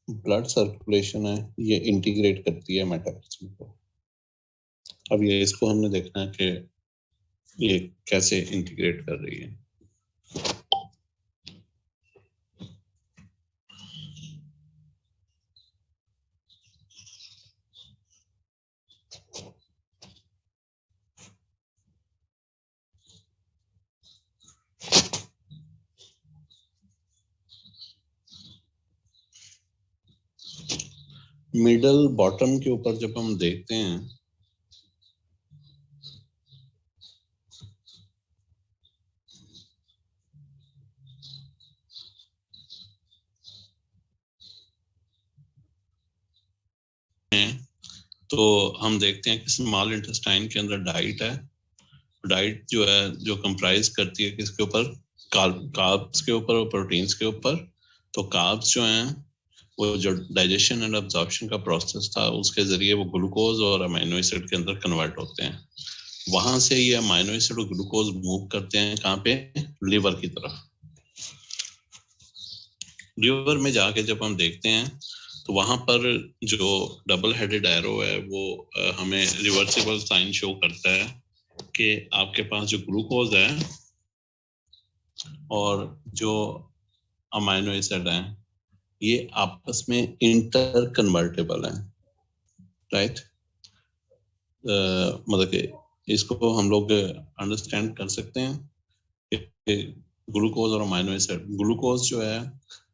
Blood circulation है ये integrate करती है मेटाबॉलिज्म को। अब ये इसको हमने देखना है कि ये कैसे इंटीग्रेट कर रही है। मिडल बॉटम के ऊपर जब हम देखते हैं तो हम देखते हैं कि स्मॉल इंटेस्टाइन के अंदर डाइट है। डाइट जो है जो कंप्राइज करती है किसके ऊपर, कार्ब्स के ऊपर और प्रोटीन्स के ऊपर। तो कार्ब्स जो हैं वो जो डाइजेशन एंड अब्जॉर्प्शन का प्रोसेस था उसके जरिए वो ग्लूकोज और अमीनो एसिड के अंदर कन्वर्ट होते हैं। वहां से ये अमीनो एसिड और ग्लूकोज मूव करते हैं कहाँ पे, लिवर की तरफ। लिवर में जाके जब हम देखते हैं तो वहां पर जो डबल हेडेड एरो है वो हमें रिवर्सिबल साइन शो करता है कि आपके पास जो ग्लूकोज है और जो अमीनो एसिड है ये आपस में इंटर कन्वर्टेबल है, राइट। मतलब कि इसको हम लोग अंडरस्टैंड कर सकते हैं कि ग्लूकोज और अमीनो एसिड, ग्लूकोज जो है,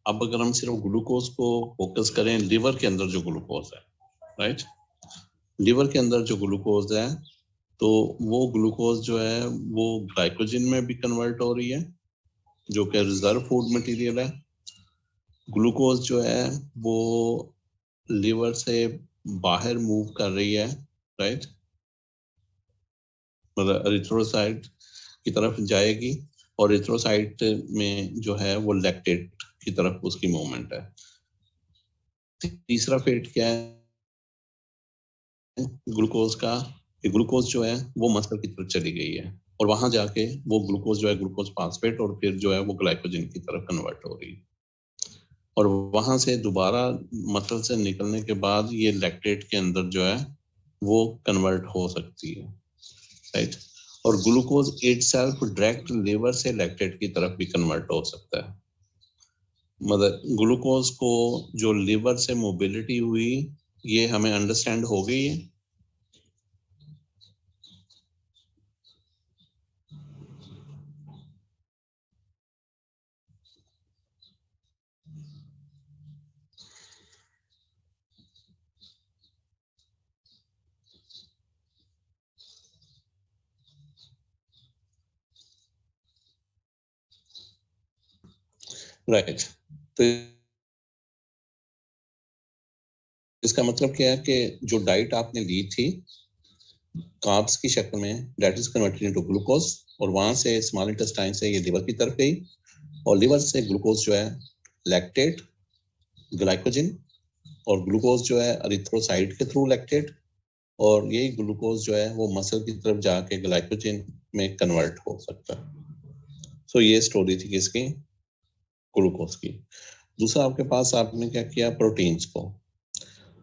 अब अगर हम सिर्फ ग्लूकोज को फोकस करें, लिवर के अंदर जो ग्लूकोज है, राइट, लिवर के अंदर जो ग्लूकोज है तो वो ग्लूकोज जो है वो ग्लाइकोजन में भी कन्वर्ट हो रही है जो कि रिजर्व फूड मटेरियल है। ग्लूकोज जो है वो लिवर से बाहर मूव कर रही है, राइट, मतलब एरिथ्रोसाइट की तरफ जाएगी और एरिथ्रोसाइट में जो है वो लैक्टेट की तरफ उसकी मूवमेंट है। तीसरा फेट क्या है ग्लूकोज का, ग्लूकोज जो है वो मसल की तरफ चली गई है और वहां जाके वो ग्लूकोज जो है ग्लूकोज फास्फेट और फिर जो है वो ग्लाइकोजन की तरफ कन्वर्ट हो रही है और वहां से दोबारा मसल से निकलने के बाद ये लैक्टेट के अंदर जो है वो कन्वर्ट हो सकती है, राइट। और ग्लूकोज इटसेल्फ डायरेक्ट लिवर से लैक्टेट की तरफ भी कन्वर्ट हो सकता है। मतलब ग्लूकोज को जो लिवर से मोबिलिटी हुई ये हमें अंडरस्टैंड हो गई है। राइट, तो इसका मतलब क्या है कि जो डाइट आपने ली थी कार्ब्स की शक्ल में, that is converted into glucose और वहां से स्मॉल इंटेस्टाइन से ये लिवर की तरफ गई और लिवर से ग्लूकोज जो है लैक्टेट, ग्लाइकोजन और ग्लूकोज जो है एरिथ्रोसाइट के थ्रू लैक्टेट और यही ग्लूकोज जो है वो मसल की तरफ जाके ग्लाइकोजन में कन्वर्ट हो सकता है। सो ये स्टोरी थी किसकी, ग्लूकोज की। दूसरा आपके पास आपने क्या किया, प्रोटीन्स को,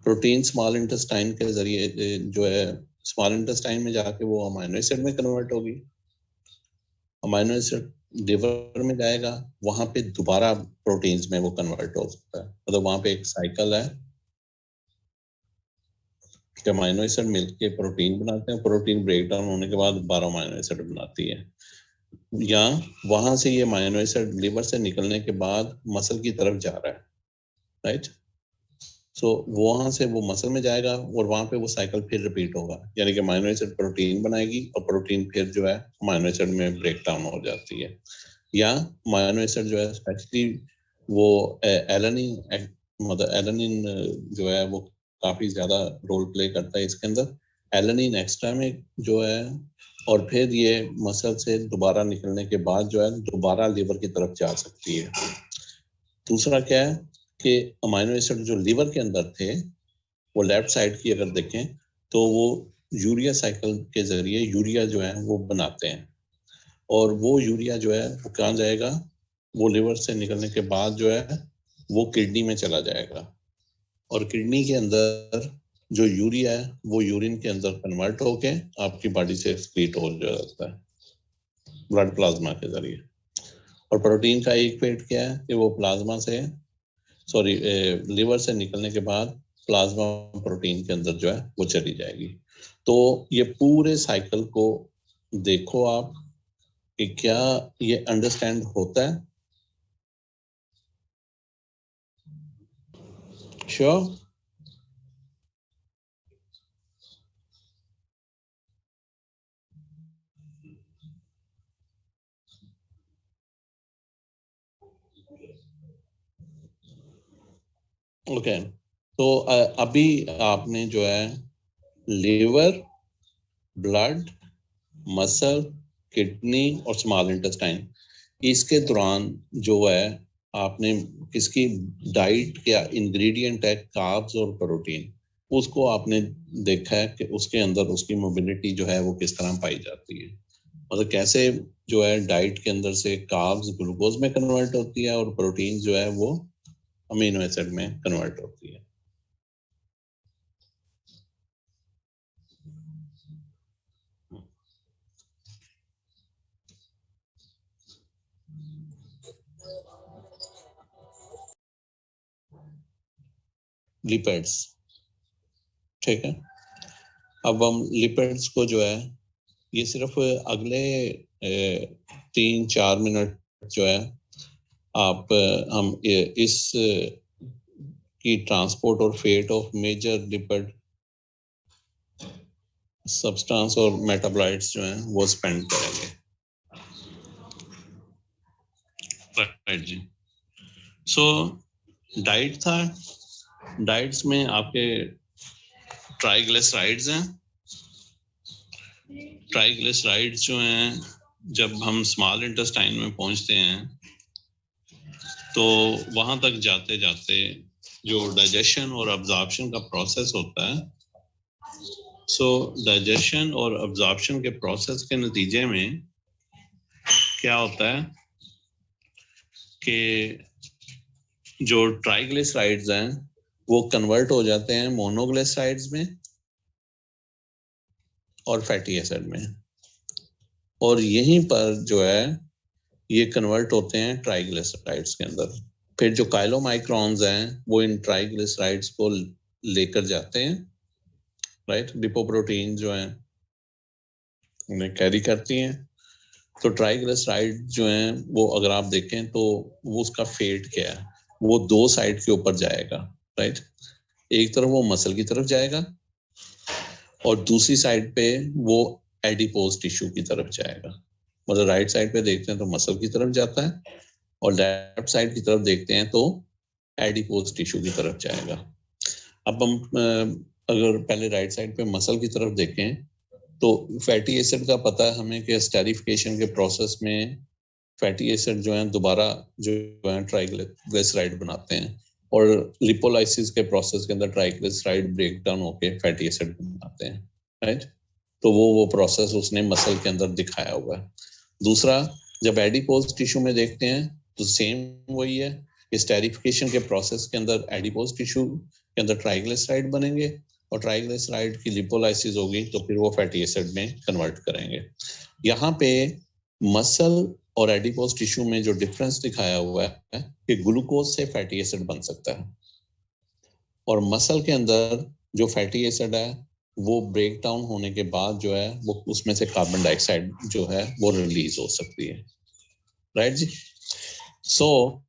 प्रोटीन स्मॉल इंटेस्टाइन के जरिए जो है स्मॉल इंटेस्टाइन में जाके वो अमीनो एसिड में कन्वर्ट होगी, अमीनो एसिड लिवर में जाएगा, वहां पे दोबारा प्रोटीन्स में वो कन्वर्ट हो सकता है। मतलब वहां पे एक साइकिल है कि अमीनो एसिड मिलके प्रोटीन बनाते हैं, प्रोटीन ब्रेक डाउन होने के बाद दोबारा अमीनो एसिड बनाती है, या वहां से ये अमीनो एसिड लिवर से निकलने के बाद मसल की तरफ जा रहा है, राइट। सो वहां से वो मसल में जाएगा और वहां पे वो साइकिल फिर रिपीट होगा, यानी कि अमीनो एसिड प्रोटीन बनाएगी और प्रोटीन फिर जो है अमीनो एसिड में ब्रेक डाउन हो जाती है। या अमीनो एसिड जो है स्पेशली वो एलानिन, मतलब एलानिन जो है वो काफी ज्यादा रोल प्ले करता है इसके अंदर, एलानिन एक्स्ट्रा में जो है और फिर ये मसल से दोबारा निकलने के बाद जो है दोबारा लिवर की तरफ जा सकती है। दूसरा क्या है कि अमीनो एसिड जो लिवर के अंदर थे वो लेफ्ट साइड की अगर देखें तो वो यूरिया साइकिल के जरिए यूरिया जो है वो बनाते हैं और वो यूरिया जो है वो कहाँ जाएगा, वो लिवर से निकलने के बाद जो है वो किडनी में चला जाएगा। और किडनी के अंदर जो यूरिया है वो यूरिन के अंदर कन्वर्ट होके आपकी बॉडी से एक्सक्रीट हो जाता है ब्लड प्लाज्मा के जरिए। और प्रोटीन का एक पेट क्या है कि वो प्लाज्मा से लिवर से निकलने के बाद प्लाज्मा प्रोटीन के अंदर जो है वो चली जाएगी। तो ये पूरे साइकिल को देखो आप कि क्या ये अंडरस्टैंड होता है? श्योर? ओके, तो अभी आपने जो है लिवर, ब्लड, मसल, किडनी और स्मॉल इंटेस्टाइन, इसके दौरान जो है आपने किसकी डाइट क्या इंग्रेडिएंट है, कार्ब्स और प्रोटीन, उसको आपने देखा है कि उसके अंदर उसकी मोबिलिटी जो है वो किस तरह पाई जाती है। मतलब कैसे जो है डाइट के अंदर से कार्ब्स ग्लूकोज में कन्वर्ट होती है और प्रोटीन जो है वो अमीनो एसिड में कन्वर्ट होती है। लिपिड्स, ठीक है। अब हम लिपिड्स को जो है ये सिर्फ अगले 3-4 मिनट जो है आप हम इस की ट्रांसपोर्ट और fate of major lipid substance और मेटाबॉलाइट्स जो हैं वो स्पेंड करेंगे। राइट जी। सो डाइट था, डाइट्स में आपके ट्राइग्लिसराइड्स हैं। ट्राइग्लिसराइड्स जो हैं जब हम स्मॉल इंटेस्टाइन में पहुंचते हैं तो वहां तक जाते जाते जो डाइजेशन और अब्जॉर्प्शन का प्रोसेस होता है, सो डाइजेशन और अब्जॉर्प्शन के प्रोसेस के नतीजे में क्या होता है कि जो ट्राइग्लिसराइड्स हैं वो कन्वर्ट हो जाते हैं मोनोग्लिसराइड्स में और फैटी एसिड में, और यहीं पर जो है ये कन्वर्ट होते हैं ट्राइग्लिसराइड्स के अंदर। फिर जो काइलोमाइक्रॉन्स हैं वो इन ट्राइग्लिसराइड्स को लेकर जाते हैं, राइट, लिपोप्रोटीन जो हैं उन्हें कैरी करती हैं। तो ट्राइग्लिसराइड जो हैं वो अगर आप देखें तो वो उसका फेट क्या है, वो दो साइड के ऊपर जाएगा, राइट। एक तरफ वो मसल की तरफ जाएगा और दूसरी साइड पे वो एडिपोज टिश्यू की तरफ जाएगा। मतलब राइट साइड पे देखते हैं तो मसल की तरफ जाता है और लेफ्ट साइड की तरफ देखते हैं तो एडिपोज टिश्यू की तरफ जाएगा। अब हम अगर पहले राइट साइड पे मसल की तरफ देखें तो फैटी एसिड का पता है हमें कि स्टेरिफिकेशन के प्रोसेस में फैटी एसिड जो है दोबारा जो है ट्राइग्लिसराइड बनाते हैं और लिपोलाइसिस के प्रोसेस के अंदर ट्राइग्लिसराइड ब्रेक डाउन होके फैटी एसिड बनाते हैं, राइट। तो वो प्रोसेस उसने मसल के अंदर दिखाया हुआ है। दूसरा, जब एडिपोज टिश्यू में देखते हैं तो सेम वही है, स्टेरिफिकेशन के प्रोसेस के अंदर एडिपोज टिश्यू के अंदर ट्राइग्लिसराइड बनेंगे और ट्राइग्लिसराइड की लिपोलाइसिस होगी तो फिर वो फैटी एसिड में कन्वर्ट करेंगे। यहाँ पे मसल और एडिपोज टिश्यू में जो डिफरेंस दिखाया हुआ है कि ग्लूकोज से फैटी एसिड बन सकता है और मसल के अंदर जो फैटी एसिड है वो ब्रेक डाउन होने के बाद जो है वो उसमें से कार्बन डाइऑक्साइड जो है वो रिलीज हो सकती है, राइट जी। सो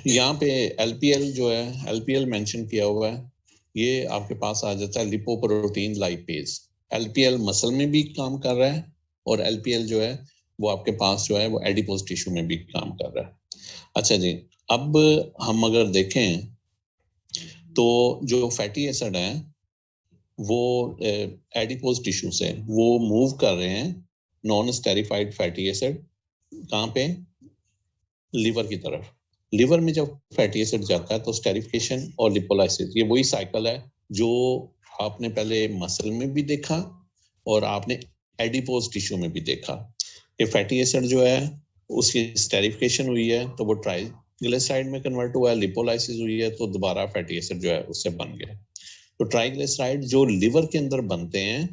यहाँ पे एलपीएल जो है एलपीएल मेंशन किया हुआ है, ये आपके पास आ जाता है लिपोप्रोटीन लाइपेज। एलपीएल मसल में भी काम कर रहा है और एलपीएल जो है वो आपके पास जो है वो एडिपोज टिश्यू में भी काम कर रहा है। अच्छा जी, अब हम अगर देखें तो जो फैटी एसिड है वो एडिपोज टिश्यू से वो मूव कर रहे हैं नॉन स्टेरिफाइड फैटी एसिड कहाँ पे, लीवर की तरफ। लिवर में जब फैटी एसिड जाता है तो स्टेरिफिकेशन और लिपोलाइसिस, ये वही साइकिल है जो आपने पहले मसल में भी देखा और आपने एडिपोज टिश्यू में भी देखा कि फैटी एसिड जो है उसकी स्टेरिफिकेशन हुई है तो वो ट्राइग्लिसराइड में कन्वर्ट हुआ है, लिपोलाइसिस हुई है तो दोबारा फैटी एसिड जो है उससे बन गया। तो ट्राइग्लिसराइड जो लिवर के अंदर बनते हैं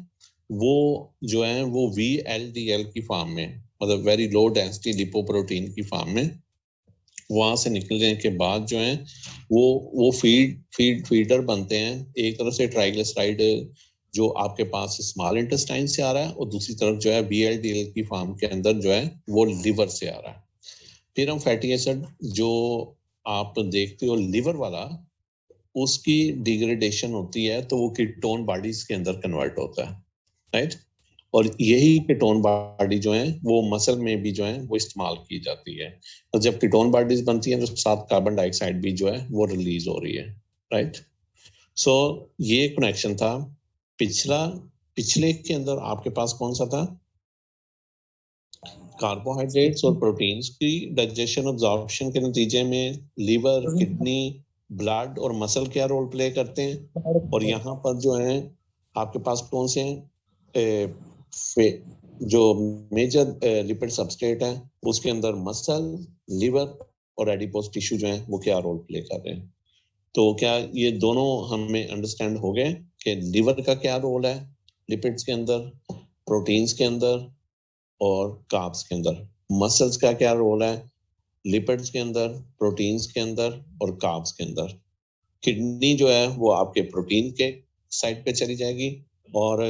वो जो है वो VLDL की फॉर्म में, मतलब वेरी लो डेंसिटी लिपोप्रोटीन की फॉर्म में, वहां से निकलने के बाद जो है वो फीडर बनते हैं। एक तरफ से ट्राइग्लिसराइड जो आपके पास स्मॉल इंटेस्टाइन से आ रहा है और दूसरी तरफ जो है VLDL की फॉर्म के अंदर जो है वो लिवर से आ रहा है। फिर हम फैटी एसिड जो आप देखते हो लिवर वाला, उसकी डिग्रेडेशन होती है तो वो कीटोन बॉडीज के अंदर कन्वर्ट होता है, राइट। और यही कीटोन बॉडी जो है वो मसल में भी जो है वो इस्तेमाल की जाती है। और जब कीटोन बॉडीज बनती है तो साथ कार्बन डाइऑक्साइड भी जो है वो रिलीज हो रही है, राइट। सो ये कनेक्शन था। पिछले के अंदर आपके पास कौन सा था? कार्बोहाइड्रेट्स और प्रोटीन्स की डाइजेशन ऑब्जॉर्प्शन के नतीजे में लिवर, किडनी, ब्लड और मसल क्या रोल प्ले करते हैं। और यहाँ पर जो है आपके पास कौन से जो मेजर लिपिड सबस्ट्रेट है उसके अंदर मसल, लिवर और एडिपोज टिश्यू जो है वो क्या रोल प्ले कर रहे हैं। तो क्या ये दोनों हमें अंडरस्टैंड हो गए कि लिवर का क्या रोल है लिपिड्स के अंदर, प्रोटीन्स के अंदर और कार्ब्स के अंदर। मसल्स का क्या रोल है लिपिड्स के अंदर, प्रोटीन्स के अंदर और कार्ब्स के अंदर। किडनी जो है वो आपके प्रोटीन के साइड पे चली जाएगी और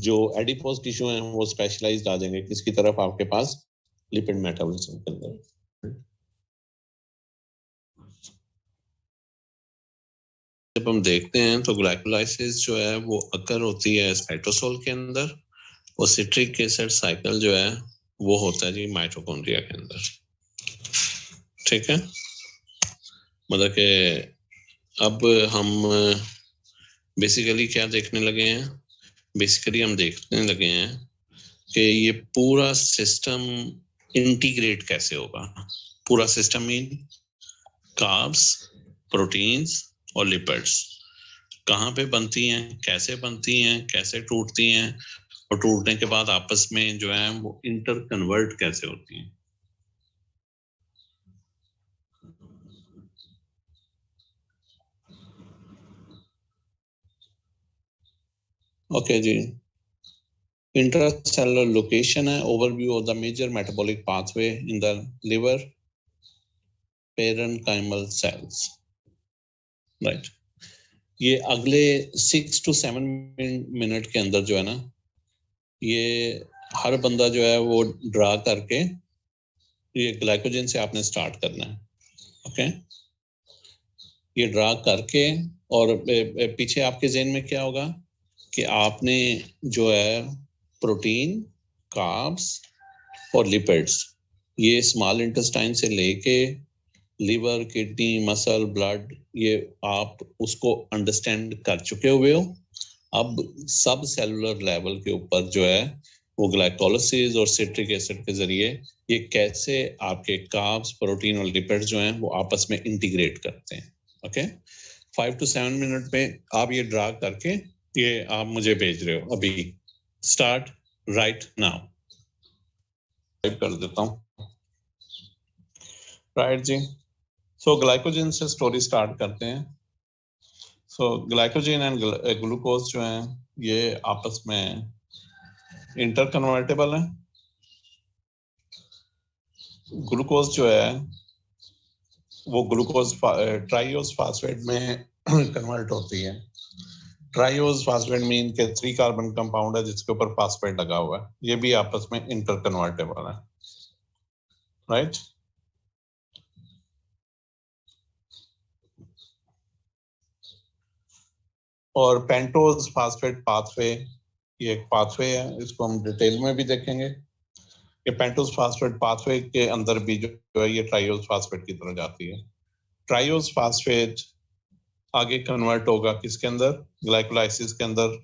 जो एडिपोज टिश्यू है वो स्पेशलाइज्ड आ जाएंगे किसकी तरफ? आपके पास लिपिड मेटाबॉलिज्म के अंदर। जब हम देखते हैं तो ग्लाइकोलाइसिस जो है वो अकर होती है साइटोसोल के अंदर और सिट्रिक एसिड साइकिल जो है वो होता है जी माइटोकॉन्ड्रिया के अंदर, ठीक है। मतलब कि अब हम बेसिकली क्या देखने लगे हैं? बेसिकली हम देखने लगे हैं कि ये पूरा सिस्टम इंटीग्रेट कैसे होगा। पूरा सिस्टम मीन कार्ब्स, प्रोटीन्स और लिपिड्स कहाँ पे बनती हैं, कैसे बनती हैं, कैसे टूटती हैं और टूटने के बाद आपस में जो है वो इंटर कन्वर्ट कैसे होती हैं। ओके जी, इंट्रासेलुलर लोकेशन है, overview of the major metabolic pathway in the liver, parenchymal cells, right. ये अगले 6 to 7 मिनट के अंदर जो है ना, ये हर बंदा जो है वो ड्रा करके ये ग्लाइकोजन से आपने स्टार्ट करना है, ओके। ये ड्रा करके और पीछे आपके ज़हन में क्या होगा कि आपने जो है प्रोटीन, कार्ब्स और लिपिड्स ये स्मॉल इंटेस्टाइन से लेके लिवर, किडनी, मसल, ब्लड ये आप उसको अंडरस्टैंड कर चुके हुए हो। अब सब सेलुलर लेवल के ऊपर जो है वो ग्लाइकोलाइसिस और सिट्रिक एसिड के जरिए ये कैसे आपके कार्ब्स, प्रोटीन और लिपिड्स जो हैं वो आपस में इंटीग्रेट करते हैं, ओके। 5 to 7 मिनट में आप ये ड्रा करके ये आप मुझे भेज रहे हो अभी। Start right now. टाइप कर देता हूँ, राइट जी। सो ग्लाइकोजन से स्टोरी स्टार्ट करते हैं। सो ग्लाइकोजन एंड ग्लूकोज जो है ये आपस में इंटर कन्वर्टेबल है। ग्लूकोज जो है वो ग्लूकोज ट्राइओस फास्फेट में कन्वर्ट होती है। ट्राइओस फास्फेट मीन के 3 कार्बन कंपाउंड है जिसके ऊपर फास्फेट लगा हुआ है, ये भी आपस में इंटर कन्वर्टेबल है, राइट। और पेंटोज फास्फेट पाथवे, ये एक पाथवे है, इसको हम डिटेल में भी देखेंगे। ये पेंटोज फास्फेट पाथवे के अंदर भी जो है ये ट्राइओस फास्फेट की तरह जाती है। ट्राइओस फास्फेट आगे कन्वर्ट होगा किसके अंदर? ग्लाइकोलाइसिस के अंदर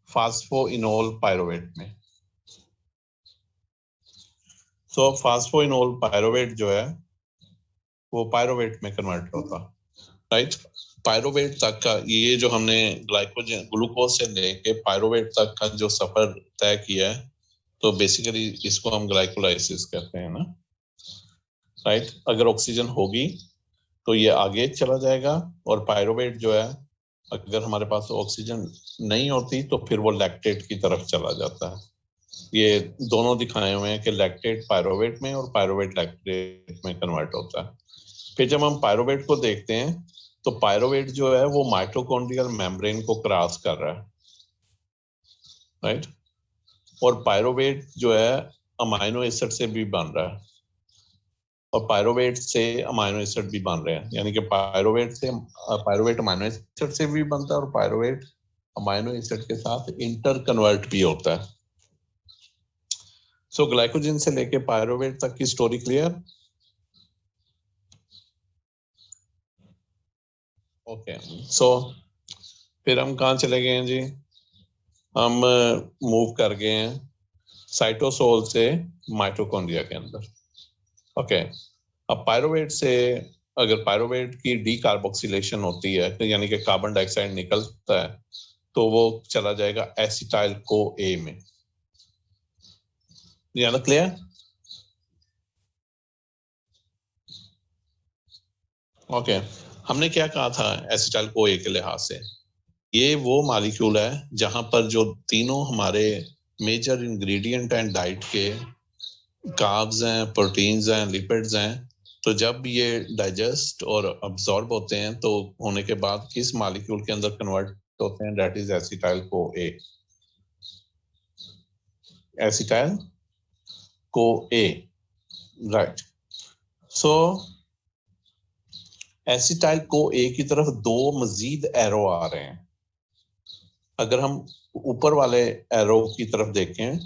फास्फोइनोल पायरुवेट में। सो फास्फोइनोल पायरुवेट जो है वो पायरुवेट में कन्वर्ट होता, राइट। पायरुवेट तक का ये जो हमने ग्लाइकोजन ग्लूकोज से लेके पायरुवेट तक का जो सफर तय किया है तो बेसिकली इसको हम ग्लाइकोलाइसिस कहते हैं ना। राइट। अगर ऑक्सीजन होगी तो ये आगे चला जाएगा, और पायरोवेट जो है अगर हमारे पास ऑक्सीजन नहीं होती तो फिर वो लैक्टेट की तरफ चला जाता है। ये दोनों दिखाए हुए हैं कि लैक्टेट पायरोवेट में और पायरोवेट लैक्टेट में कन्वर्ट होता है। फिर जब हम पायरोवेट को देखते हैं तो पायरोवेट जो है वो माइटोकॉन्ड्रियल मेम्ब्रेन को क्रॉस कर रहा है, राइट। और पायरोवेट जो है अमाइनो एसिड से भी बन रहा है, और पायरोवेट से अमाइनो एसिड भी बन रहे हैं, यानी कि पायरोवेट अमाइनो एसिड से भी बनता है और पायरोवेट अमाइनो एसिड के साथ इंटर कन्वर्ट भी होता है। सो ग्लाइकोजन से लेके पायरोवेट तक की स्टोरी क्लियर? ओके, सो फिर हम कहाँ चले गए हैं जी? हम मूव कर गए हैं साइटोसोल से माइटोकॉन्ड्रिया के अंदर। ओके, अब पायरोवेट से अगर पायरोवेट की डीकार्बोक्सिलेशन होती है तो यानी कि कार्बन डाइऑक्साइड निकलता है तो वो चला जाएगा एसिटाइल को ए में। यानी क्लियर? ओके, हमने क्या कहा था एसिटाइल को ए के लिहाज से? ये वो मॉलिक्यूल है जहां पर जो तीनों हमारे मेजर इंग्रेडिएंट एंड डाइट के कार्ब्स हैं, प्रोटीन्स हैं, लिपिड्स हैं, तो जब ये डाइजेस्ट और अब्सॉर्ब होते हैं तो होने के बाद किस मॉलिक्यूल के अंदर कन्वर्ट होते हैं? That is acetyl co A. Acetyl co A, right. So acetyl co ए की तरफ दो मजीद एरो आ रहे हैं। अगर हम ऊपर वाले एरो की तरफ देखें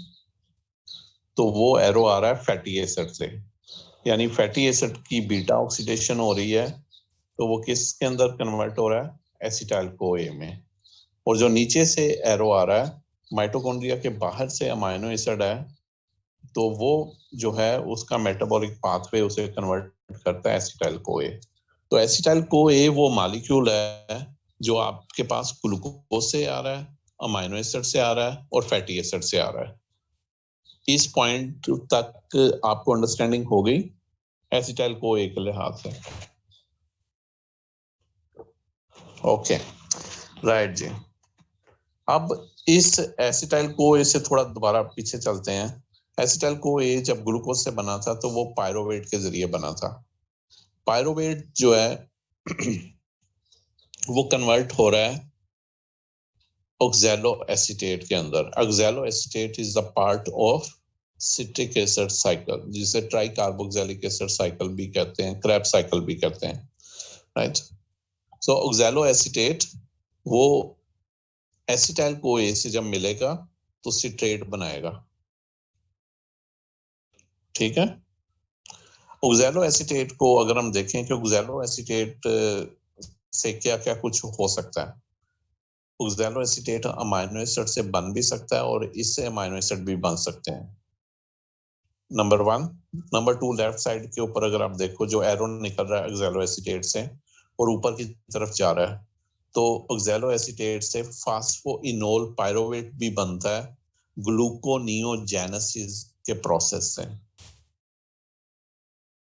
तो वो एरो आ रहा है फैटी एसिड से, यानी फैटी एसिड की बीटा ऑक्सीडेशन हो रही है तो वो किसके अंदर कन्वर्ट हो रहा है? एसिटाइल को ए में। और जो नीचे से एरो आ रहा है माइटोकॉन्ड्रिया के बाहर से अमाइनो एसिड है, तो वो जो है उसका मेटाबॉलिक पाथवे उसे कन्वर्ट करता है एसिटाइल को ए। तो एसिटाइल को ए वो मॉलिक्यूल है जो आपके पास ग्लूकोज से आ रहा है, अमाइनो एसिड से आ रहा है और फैटी एसिड से आ रहा है। इस पॉइंट तक आपको अंडरस्टैंडिंग हो गई एसिटाइल को ए के लिहाज से? ओके, राइट जी। अब इस एसिटाइल को ए से थोड़ा दोबारा पीछे चलते हैं। एसिटाइल को ए जब ग्लूकोज से बना था तो वो पायरोवेट के जरिए बना था। पायरोवेट जो है वो कन्वर्ट हो रहा है ऑक्सैलो एसीटेट के अंदर। Oxalo acetate is the part of citric acid cycle, जिसे ट्राई कार्बोक्सिलिक एसिड साइकिल भी कहते हैं, क्रेब्स साइकिल भी कहते हैं, राइट। सो ऑक्सैलो एसीटेट वो एसिटाइल को ए से जब मिलेगा तो सिट्रेट बनाएगा, ठीक है। ऑक्सैलो एसीटेट को अगर हम देखें कि ऑक्सैलो एसीटेट से क्या क्या कुछ हो सकता है। ऑक्सैलो एसीटेट अमाइनो एसिड से बन भी सकता है और इससे अमाइनो एसिड भी बन सकते हैं, number one. Number two, left side के ऊपर अगर आप देखो जो एरो निकल रहा है ऑक्सैलो एसीटेट से और ऊपर की तरफ जा रहा है, तो ऑक्सैलो एसीटेट से फास्फोइनोल पायरोवेट भी बनता है ग्लूकोनियोजेनेसिस के प्रोसेस से।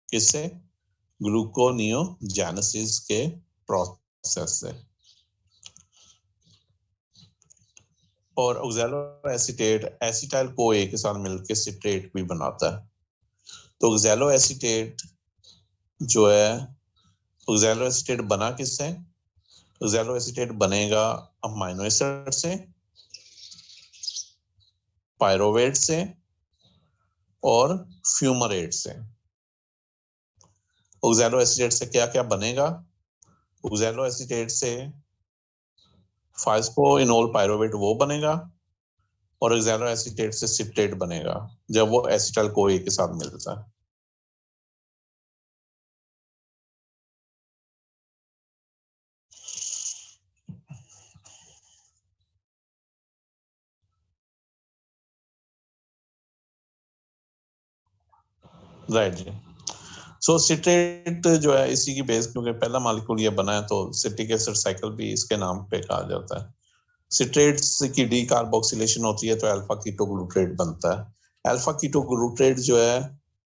किससे? ग्लूकोनियोजेनेसिस के प्रोसेस से। और ऑक्सैलो एसीटेट एसिटाइल को ए के साथ मिलकर सिट्रेट भी बनाता है। तो ऑक्सैलो एसीटेट जो है, ऑक्सैलो एसीटेट बना किससे? ऑक्सैलो एसीटेट बनेगा अमाइनो एसिड से, पायरोवेट से और फ्यूमरेट से। ऑक्सैलो एसीटेट से क्या क्या बनेगा? ऑक्सैलो एसीटेट से फास्फोइनोल पायरोवेट वो बनेगा और ऑक्सैलो एसीटेट से सिट्रेट बनेगा जब वो एसिटाइल को ए के साथ मिलता है। राइट जी। सो सिट्रेट जो है इसी की बेस, क्योंकि पहला मॉलिक्यूल ये बना है तो सिट्रिक एसिड साइकिल भी इसके नाम पे कहा जाता है। सिट्रेट्स की डीकार्बोक्सिलेशन होती है तो अल्फा कीटोग्लूट्रेट बनता है। अल्फा कीटोग्लूट्रेट जो है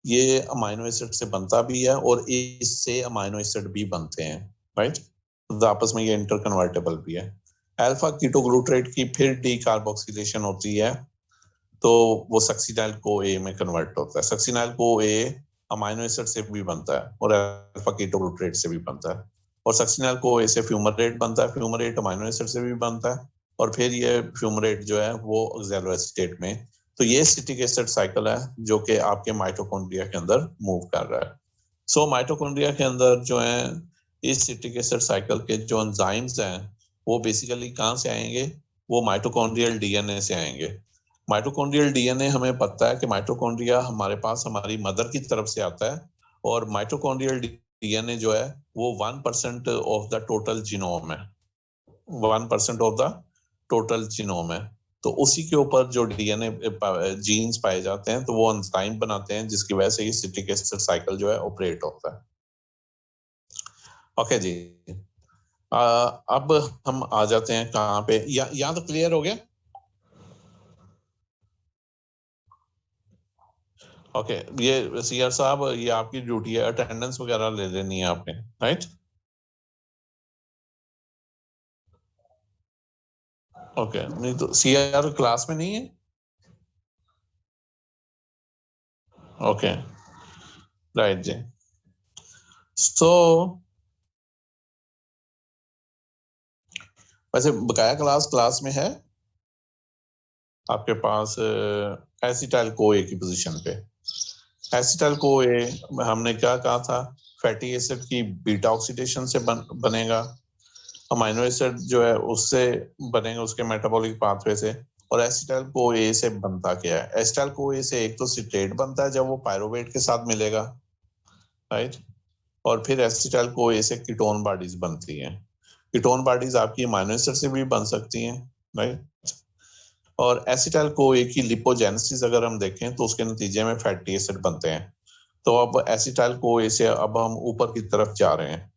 ये अमाइनो एसिड से बनता भी है और इससे अमाइनो एसिड भी बनते हैं, राइट। तो आपस में ये इंटरकन्वर्टेबल भी है। अल्फा कीटोग्लूटारेट की फिर डी कार्बोक्सिलेशन होती है तो वो सक्सिनाइल को ए में कन्वर्ट होता है। सक्सिनाइल को ए अमाइनो एसिड से भी बनता है और अल्फा कीटोग्लूटारेट से भी बनता है, और सक्सिनाइल को ए से फ्यूमरेट बनता है, फ्यूमरेट अमाइनो एसिड से भी बनता है, और फिर ये फ्यूमरेट जो है वो ऑक्सैलोएसीटेट में। तो ये सिट्रिक एसिड साइकिल है जो कि आपके माइटोकॉन्ड्रिया के अंदर मूव कर रहा है। सो माइटोकॉन्ड्रिया के अंदर जो है इस सिट्रिक एसिड साइकिल के जो एंजाइम्स हैं वो बेसिकली कहाँ से आएंगे, वो माइटोकॉन्ड्रियल डीएनए से आएंगे। माइटोकॉन्ड्रियल डीएनए हमें पता है कि माइटोकॉन्ड्रिया हमारे पास हमारी मदर की तरफ से आता है, और माइटोकॉन्ड्रियल डीएनए जो है वो 1% ऑफ द टोटल जीनोम है, 1% ऑफ द टोटल जीनोम है। तो उसी के ऊपर जो डीएनए जीन्स पाए जाते हैं तो वो एंजाइम बनाते हैं जिसकी वजह से ये सिट्रिक एसिड साइकिल जो है ऑपरेट होता है। ओके जी, अब हम आ जाते हैं कहाँ पे, यहाँ तो क्लियर हो गया। ओके, ये सीआर साहब ये आपकी ड्यूटी है, अटेंडेंस वगैरह ले लेनी है आपने, राइट। ओके, नहीं तो सीआर क्लास में नहीं है। ओके, राइट जी। सो वैसे बकाया क्लास में है आपके पास एसिटाइल को ए की पोजीशन पे। एसिटाइल को ए हमने क्या कहा था, फैटी एसिड की बीटा ऑक्सीडेशन से बनेगा, अमाइनो एसिड जो है उससे बनेगा उसके मेटाबॉलिक पाथवे से। और एसिटाइल को ए से बनता क्या है, एसिटाइल को ए से एक तो सिट्रेट बनता है जब वो पायरोवेट के साथ मिलेगा, राइट। और फिर एसिटाइल को ए से कीटोन बॉडीज बनती हैं। कीटोन बॉडीज आपकी अमाइनो एसिड से भी बन सकती हैं, राइट। और एसिटाइल को ए की लिपोजेनेसिस अगर हम देखें तो उसके नतीजे में फैटी एसिड बनते हैं। तो अब एसिटाइल को ए से अब हम ऊपर की तरफ जा रहे हैं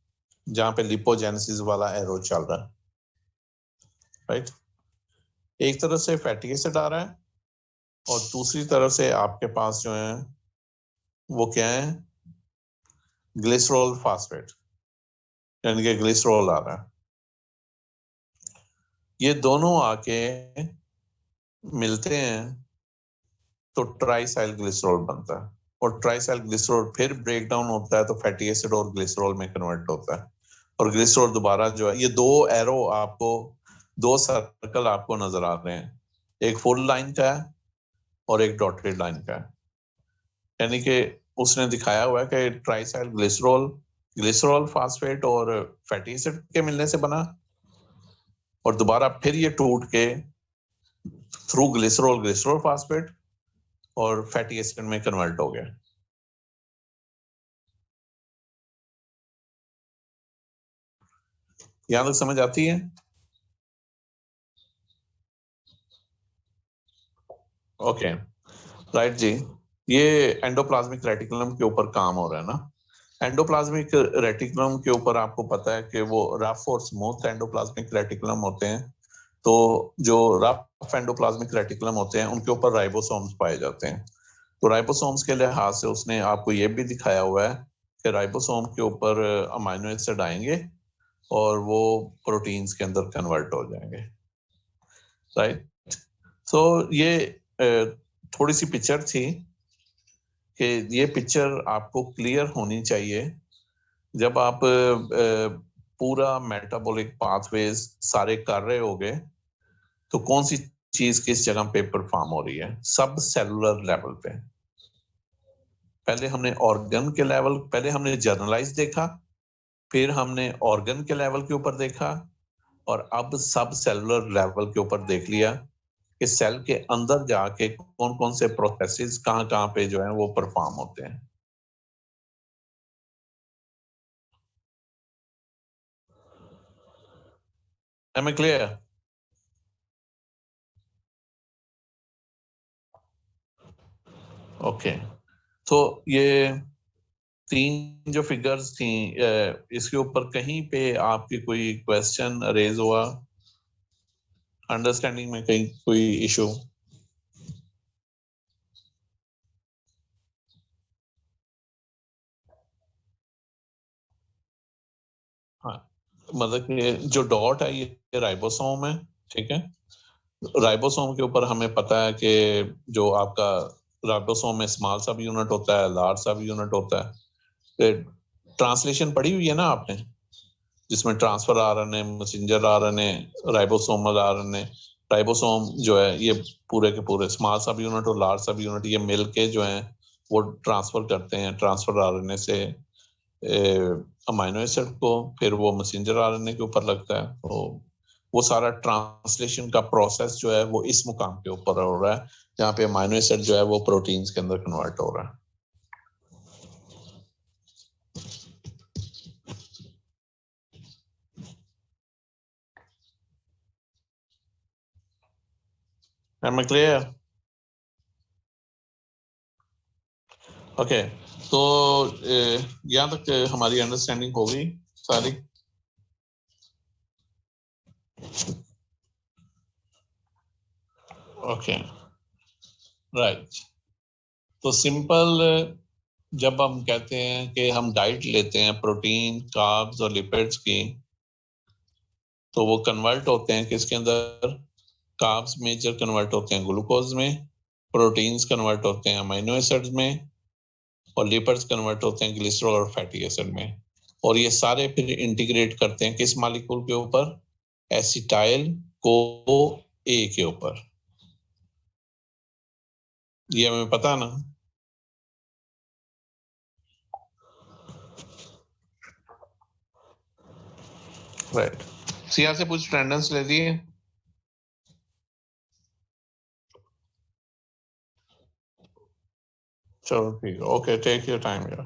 जहां पे लिपोजेनेसिस वाला एरो चल रहा है, राइट। एक तरफ से फैटी एसिड आ रहा है और दूसरी तरफ से आपके पास जो है वो क्या है, ग्लिसरॉल फास्फेट, यानी कि ग्लिसरॉल आ रहा है। ये दोनों आके मिलते हैं तो ट्राइसाइल ग्लिसरॉल बनता है, और ट्राइसाइल ग्लिसरॉल फिर ब्रेक डाउन होता है तो फैटी एसिड और ग्लिसरॉल में कन्वर्ट होता है। और ग्लिसरॉल दोबारा जो है, ये दो एरो आपको, दो सर्कल आपको नजर आ रहे हैं, एक फुल लाइन का है और एक डॉटेड लाइन का है। यानी कि उसने दिखाया हुआ है कि ट्राइसाइल ग्लिसरॉल, ग्लिसरॉल फास्फेट और फैटी एसिड के मिलने से बना, और दोबारा फिर ये टूट के थ्रू ग्लिसरॉल, ग्लिसरॉल फास्फेट और फैटी एसिड में कन्वर्ट हो गया। यहां तक समझ आती है? ओके, राइट जी। ये एंडोप्लाज्मिक रेटिकुलम के ऊपर काम हो रहा है ना। एंडोप्लाज्मिक रेटिकुलम के ऊपर आपको पता है कि वो रफ और स्मूथ एंडोप्लाज्मिक रेटिकुलम होते हैं। तो जो रफ एंडोप्लाज्मिक रेटिकुलम होते हैं उनके ऊपर राइबोसोम्स पाए जाते हैं। तो राइबोसोम्स के लिहाज से उसने आपको ये भी दिखाया हुआ है कि राइबोसोम के ऊपर अमाइनो एसिड आएंगे और वो प्रोटीन्स के अंदर कन्वर्ट हो जाएंगे, राइट। तो ये थोड़ी सी पिक्चर थी कि ये पिक्चर आपको क्लियर होनी चाहिए जब आप पूरा मेटाबॉलिक पाथवेज सारे कर रहे होगे तो कौन सी चीज किस जगह पे परफॉर्म हो रही है, सब सेलुलर लेवल पे। पहले हमने ऑर्गन के लेवल, पहले हमने जर्नलाइज देखा, फिर हमने ऑर्गन के लेवल के ऊपर देखा, और अब सब सेलुलर लेवल के ऊपर देख लिया कि सेल के अंदर जाके कौन कौन से प्रोसेसेस कहाँ कहाँ पे जो है वो परफॉर्म होते हैं। Am I clear? ओके, तो ये तीन जो फिगर्स थी, इसके ऊपर कहीं पे आपकी कोई क्वेश्चन रेज हुआ, अंडरस्टैंडिंग में कहीं कोई इशू? हाँ, मतलब कि जो डॉट है ये राइबोसोम है, ठीक है। राइबोसोम के ऊपर हमें पता है कि जो आपका राइबोसोम में स्मॉल सब यूनिट होता है, लार्ज सब यूनिट होता है। ट्रांसलेशन पढ़ी हुई है ना आपने, जिसमें transfer RNA, messenger RNA, ribosomal RNA. Ribosome जो है ये पूरे के पूरे स्मॉल सब यूनिट और लार्ज सब यूनिट ये मिल के जो है वो ट्रांसफर करते हैं ट्रांसफर आरएनए से अमाइनो एसिड को, फिर वो मैसेंजर आरएनए के ऊपर लगता है। तो वो सारा ट्रांसलेशन का प्रोसेस जो है वो इस मुकाम के ऊपर हो रहा है, जहाँ पे अमाइनो एसिड जो है वो प्रोटीन्स के अंदर कन्वर्ट हो रहा है। Am I clear? ओके, तो यहाँ तक हमारी अंडरस्टैंडिंग हो गई सारी। Okay, right. तो सिंपल, जब हम कहते हैं कि हम डाइट लेते हैं प्रोटीन, कार्ब्स और लिपिड्स की, तो वो कन्वर्ट होते हैं किसके अंदर? कार्ब्स मेजर कन्वर्ट होते हैं ग्लूकोज में, प्रोटीन्स कन्वर्ट होते हैं अमीनो एसिड्स में, और लिपिड्स कन्वर्ट होते हैं ग्लिसरॉल और फैटी एसिड में। और ये सारे फिर इंटीग्रेट करते हैं किस मॉलिक्यूल के ऊपर? एसिटाइल को ए के ऊपर। ये हमें पता ना। राइट, सिया से कुछ अटेंडेंस ले लिए? चलो ठीक है, ओके, टेक योर टाइम यार।